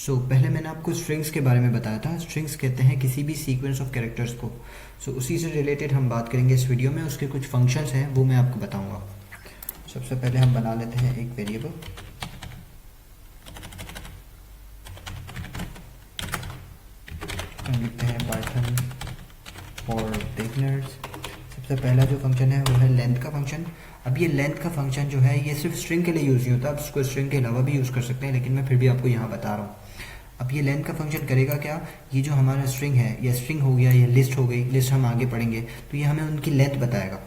पहले मैंने आपको स्ट्रिंग्स के बारे में बताया था। स्ट्रिंग्स कहते हैं किसी भी सीक्वेंस ऑफ कैरेक्टर्स को। उसी से रिलेटेड हम बात करेंगे इस वीडियो में। उसके कुछ फंक्शंस हैं वो मैं आपको बताऊंगा। सबसे पहले हम बना लेते हैं एक वेरिएबल। हम लिखते हैं पाइथन फॉर बिगिनर्स। सबसे पहला जो फंक्शन है वो है लेंथ का फंक्शन। अब ये लेंथ का फंक्शन जो है ये सिर्फ स्ट्रिंग के लिए यूज़ नहीं होता, आप इसको स्ट्रिंग के अलावा भी यूज़ कर सकते हैं, लेकिन मैं फिर भी आपको यहाँ बता रहा हूँ। अब ये लेंथ का फंक्शन करेगा क्या, ये जो हमारा स्ट्रिंग है या स्ट्रिंग हो गया या लिस्ट हो गई, लिस्ट हम आगे पढ़ेंगे तो ये हमें उनकी लेंथ बताएगा।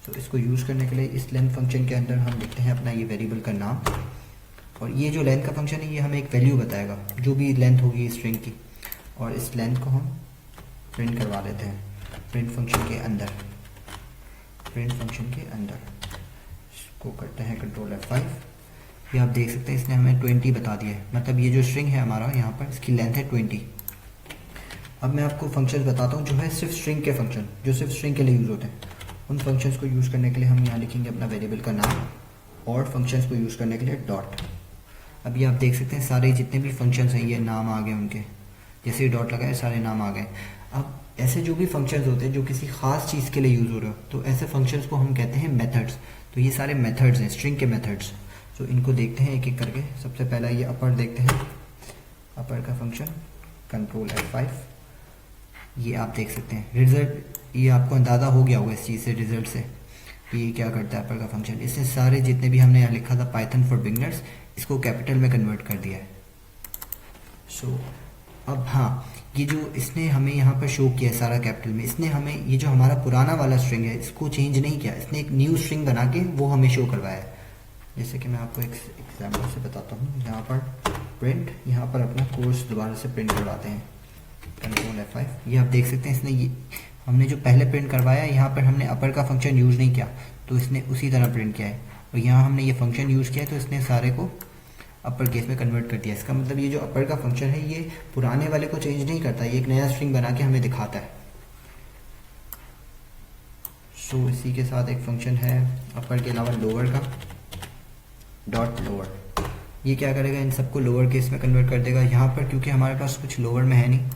तो इसको यूज़ करने के लिए इस लेंथ फंक्शन के अंदर हम लिखते हैं अपना ये वेरिएबल का नाम, और ये जो लेंथ का फंक्शन है ये हमें एक वैल्यू बताएगा जो भी लेंथ होगी स्ट्रिंग की, और इस लेंथ को हम प्रिंट करवा लेते हैं प्रिंट फंक्शन के अंदर। प्रिंट फंक्शन के अंदर इसको करते हैं कंट्रोल F5। ये आप देख सकते हैं इसने हमें 20 बता दिया है, मतलब ये जो स्ट्रिंग है हमारा यहाँ पर इसकी लेंथ है 20। अब मैं आपको फंक्शंस बताता हूँ जो है सिर्फ स्ट्रिंग के फंक्शन, जो सिर्फ स्ट्रिंग के लिए यूज़ होते हैं। उन फंक्शंस को यूज़ करने के लिए हम यहाँ लिखेंगे अपना वेरिएबल का नाम, और फंक्शंस को यूज़ करने के लिए डॉट। अभी आप देख सकते हैं सारे जितने भी फंक्शंस हैं ये नाम आ गए उनके, जैसे ही डॉट लगाए सारे नाम आ गए। अब ऐसे जो भी फंक्शंस होते हैं जो किसी खास चीज़ के लिए यूज़ हो रहे हो, तो ऐसे फंक्शंस को हम कहते हैं मेथड्स। तो ये सारे मेथड्स हैं स्ट्रिंग के मेथड्स। तो इनको देखते हैं एक एक करके। सबसे पहला ये अपर देखते हैं, अपर का फंक्शन कंट्रोल F5। ये आप देख सकते हैं रिजल्ट, ये आपको अंदाज़ा हो गया होगा इस चीज़ से, रिजल्ट से ये क्या करता है अपर का फंक्शन। इसने सारे जितने भी हमने यहाँ लिखा था पाइथन फॉर बिगनर्स, इसको कैपिटल में कन्वर्ट कर दिया है। अब हाँ, ये जो इसने हमें यहाँ पर शो किया है सारा कैपिटल में, इसने हमें ये जो हमारा पुराना वाला स्ट्रिंग है इसको चेंज नहीं किया, इसने एक न्यू स्ट्रिंग बना के वो हमें शो करवाया है। जैसे कि मैं आपको एक एग्जाम्पल से बताता हूँ। यहाँ पर प्रिंट, यहाँ पर अपना कोर्स दोबारा से प्रिंट करवाते हैं कंट्रोल F5। ये आप देख सकते हैं इसने ये हमने जो पहले प्रिंट करवाया यहाँ पर हमने अपर का फंक्शन यूज़ नहीं किया, तो इसने उसी तरह प्रिंट किया है। और यहाँ हमने ये फंक्शन यूज़ किया है तो इसने सारे को अपर केस में कन्वर्ट कर दिया। इसका मतलब ये जो अपर का फंक्शन है ये पुराने वाले को चेंज नहीं करता, ये एक नया स्ट्रिंग बना के हमें दिखाता है। इसी के साथ एक फंक्शन है अपर के अलावा लोअर का, डॉट लोअर। ये क्या करेगा, इन सबको लोअर केस में कन्वर्ट कर देगा। यहाँ पर क्योंकि हमारे पास कुछ लोअर में है नहीं,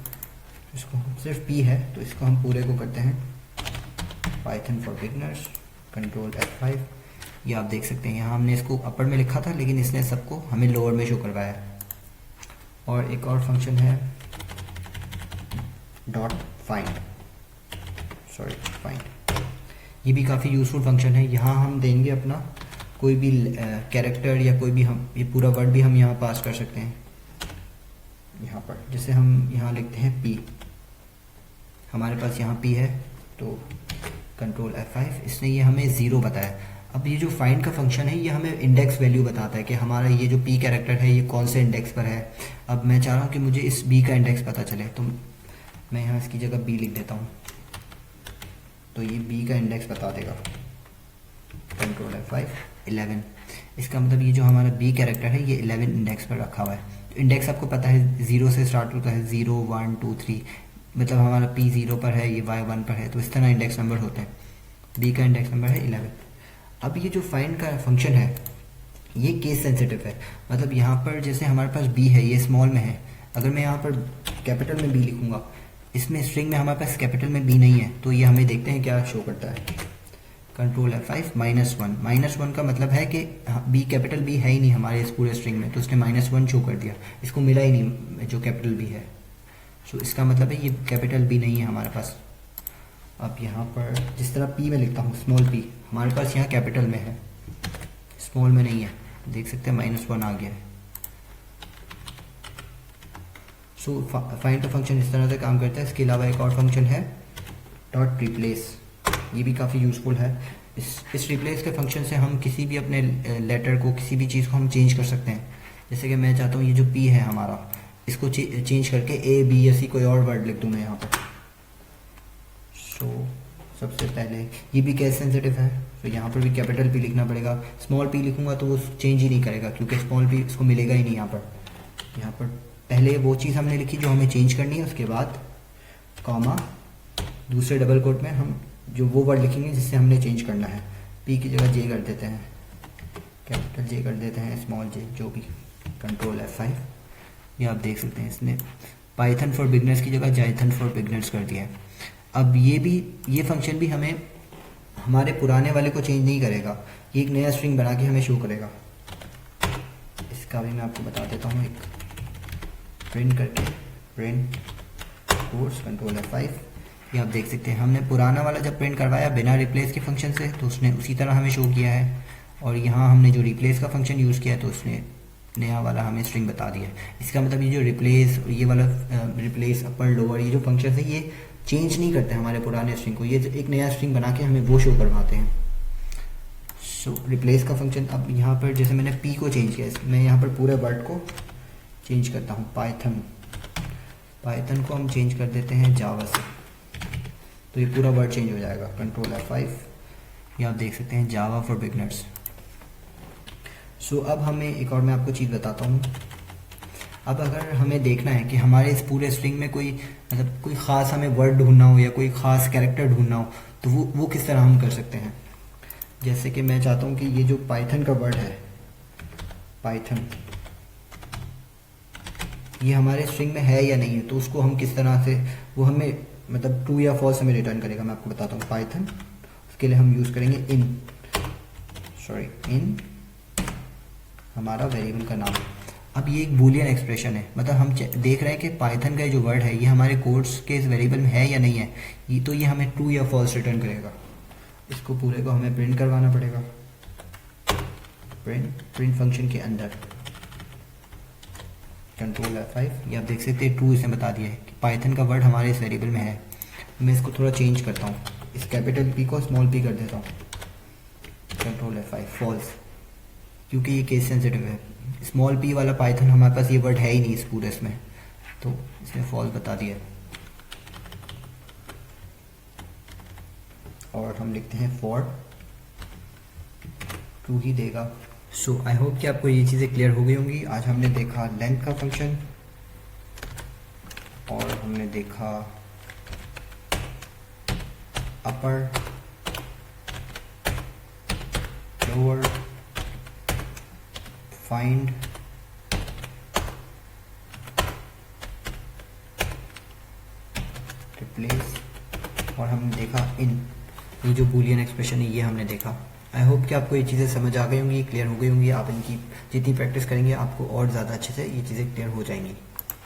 इसको सिर्फ P है, तो इसको हम पूरे को करते हैं Python for beginners control F5। ये आप देख सकते हैं यहाँ हमने इसको अपर में लिखा था लेकिन इसने सबको हमें लोअर में शो करवाया है। और एक और फंक्शन है डॉट फाइंड, फाइंड। ये भी काफ़ी यूज़फुल फंक्शन है। यहाँ हम देंगे अपना कोई भी कैरेक्टर या कोई भी, हम ये पूरा वर्ड भी हम यहाँ पास कर सकते हैं। यहाँ पर जैसे हम यहाँ लिखते हैं P, हमारे पास यहाँ P है, तो कंट्रोल F5, इसने ये हमें 0 बताया। अब ये जो फाइंड का फंक्शन है ये हमें इंडेक्स वैल्यू बताता है कि हमारा ये जो P कैरेक्टर है ये कौन से इंडेक्स पर है। अब मैं चाह रहा हूँ कि मुझे इस B का इंडेक्स पता चले, तो मैं यहाँ इसकी जगह B लिख देता हूँ, तो ये B का इंडेक्स बता देगा कंट्रोल F5 11। इसका मतलब ये जो हमारा B कैरेक्टर है ये 11 इंडेक्स पर रखा हुआ है। तो इंडेक्स आपको पता है 0 से स्टार्ट होता है, 0 1 2 3, मतलब हमारा P 0 पर है, ये Y 1 पर है, तो इस तरह इंडेक्स नंबर होते हैं। B का इंडेक्स नंबर है 11। अब ये जो फाइंड का फंक्शन है ये केस सेंसिटिव है, मतलब यहाँ पर जैसे हमारे पास B है ये स्मॉल में है, अगर मैं यहाँ पर कैपिटल में B लिखूँगा, इसमें स्ट्रिंग में हमारे पास कैपिटल में B नहीं है, तो ये हमें देखते हैं क्या शो करता है कंट्रोल F5 -1। -1 का मतलब है कि B कैपिटल B है ही नहीं हमारे इस पूरे स्ट्रिंग में, तो उसने -1 शो कर दिया, इसको मिला ही नहीं जो कैपिटल B है। इसका मतलब है ये कैपिटल B नहीं है हमारे पास। अब यहाँ पर जिस तरह P में लिखता हूँ स्मॉल p, हमारे पास यहाँ कैपिटल में है, स्मॉल में नहीं है, देख सकते हैं -1 आ गया है। फाइंड का फंक्शन इस तरह से काम करता है। इसके अलावा एक और फंक्शन है डॉट रिप्लेस, ये भी काफ़ी यूज़फुल है। इस रिप्लेस के फंक्शन से हम किसी भी अपने लेटर को, किसी भी चीज़ को हम चेंज कर सकते हैं। जैसे कि मैं चाहता हूँ ये जो P है हमारा, इसको चेंज करके A B या C कोई और वर्ड लिख दूँ मैं यहाँ पर। सबसे पहले ये भी केस सेंसिटिव है, तो यहाँ पर भी कैपिटल P लिखना पड़ेगा। स्मॉल p लिखूंगा तो वो चेंज ही नहीं करेगा क्योंकि स्मॉल p इसको मिलेगा ही नहीं। यहाँ पर पहले वो चीज़ हमने लिखी जो हमें चेंज करनी है, उसके बाद कॉमा, दूसरे डबल कोट में हम जो वो वर्ड लिखेंगे जिससे हमने चेंज करना है। P की जगह J कर देते हैं, कैपिटल J कर देते हैं, स्मॉल j, जो भी कंट्रोल F5। ये आप देख सकते हैं, इसने पाइथन फॉर बिगनर्स की जगह जाइथन फॉर बिगनर्स कर दिया है। अब ये फंक्शन भी हमें हमारे पुराने वाले को चेंज नहीं करेगा, ये एक नया स्ट्रिंग बना के हमें शो करेगा। इसका भी मैं आपको बता देता हूँ, एक प्रिंट करके, प्रिंट कोर्स कंट्रोल F5। ये आप देख सकते हैं हमने पुराना वाला जब प्रिंट करवाया बिना रिप्लेस के फंक्शन से तो उसने उसी तरह हमें शो किया है, और यहाँ हमने जो रिप्लेस का फंक्शन यूज़ किया तो उसने नया वाला हमें स्ट्रिंग बता दिया है। इसका मतलब ये जो रिप्लेस, ये वाला रिप्लेस, अपर लोअर, ये जो फंक्शन है ये चेंज नहीं करते हमारे पुराने स्ट्रिंग को, ये एक नया स्ट्रिंग बना के हमें वो शो करवाते हैं। सो रिप्लेस का फंक्शन, अब यहाँ पर जैसे मैंने पी को चेंज किया, मैं यहाँ पर पूरे वर्ड को चेंज करता हूँ, पाइथन को हम चेंज कर देते हैं जावा से, तो ये पूरा वर्ड चेंज हो जाएगा। कंट्रोल F5, ये आप देख सकते हैं जावा फॉर बिगनर्स। सो अब हमें एक और मैं आपको चीज़ बताता हूँ। अब अगर हमें देखना है कि हमारे इस पूरे स्ट्रिंग में कोई मतलब कोई ख़ास हमें वर्ड ढूंढना हो या कोई ख़ास कैरेक्टर ढूंढना हो तो वो किस तरह हम कर सकते हैं। जैसे कि मैं चाहता हूँ कि ये जो पाइथन का वर्ड है, पाइथन, ये हमारे स्ट्रिंग में है या नहीं है, तो उसको हम किस तरह से, वो हमें मतलब ट्रू या फॉल्स हमें रिटर्न करेगा। मैं आपको बताता हूँ, पाइथन, उसके लिए हम यूज़ करेंगे इन हमारा वेरिएबल का नाम। अब ये एक बूलियन एक्सप्रेशन है, मतलब हम देख रहे हैं कि पाइथन का जो वर्ड है ये हमारे कोड्स के इस वेरिएबल में है या नहीं है, तो ये हमें ट्रू या फॉल्स रिटर्न करेगा। इसको पूरे को हमें प्रिंट करवाना पड़ेगा, प्रिंट फंक्शन के अंदर कंट्रोल F5। ये आप देख सकते हैं ट्रू इसने बता दिया है कि पाइथन का वर्ड हमारे इस वेरिएबल में है। मैं इसको थोड़ा चेंज करता हूँ, इस कैपिटल P को स्मॉल p कर देता हूँ, कंट्रोल F5, फॉल्स, क्योंकि ये केस सेंसिटिव है। स्मॉल p वाला पाइथन हमारे पास ये वर्ड है ही नहीं इस पूरे इसमें, तो इसने फॉल्स बता दिया। और हम लिखते हैं फॉर, ट्रू ही देगा। सो आई होप कि आपको ये चीज़ें क्लियर हो गई होंगी। आज हमने देखा लेंथ का फंक्शन, और हमने देखा अपर, लोअर, फाइंड, रिप्लेस, और हमने देखा इन, ये जो बूलियन एक्सप्रेशन है ये हमने देखा। आई होप कि आपको ये चीज़ें समझ आ गई होंगी, क्लियर हो गई होंगी। आप इनकी जितनी प्रैक्टिस करेंगे आपको और ज़्यादा अच्छे से ये चीज़ें क्लियर हो जाएंगी।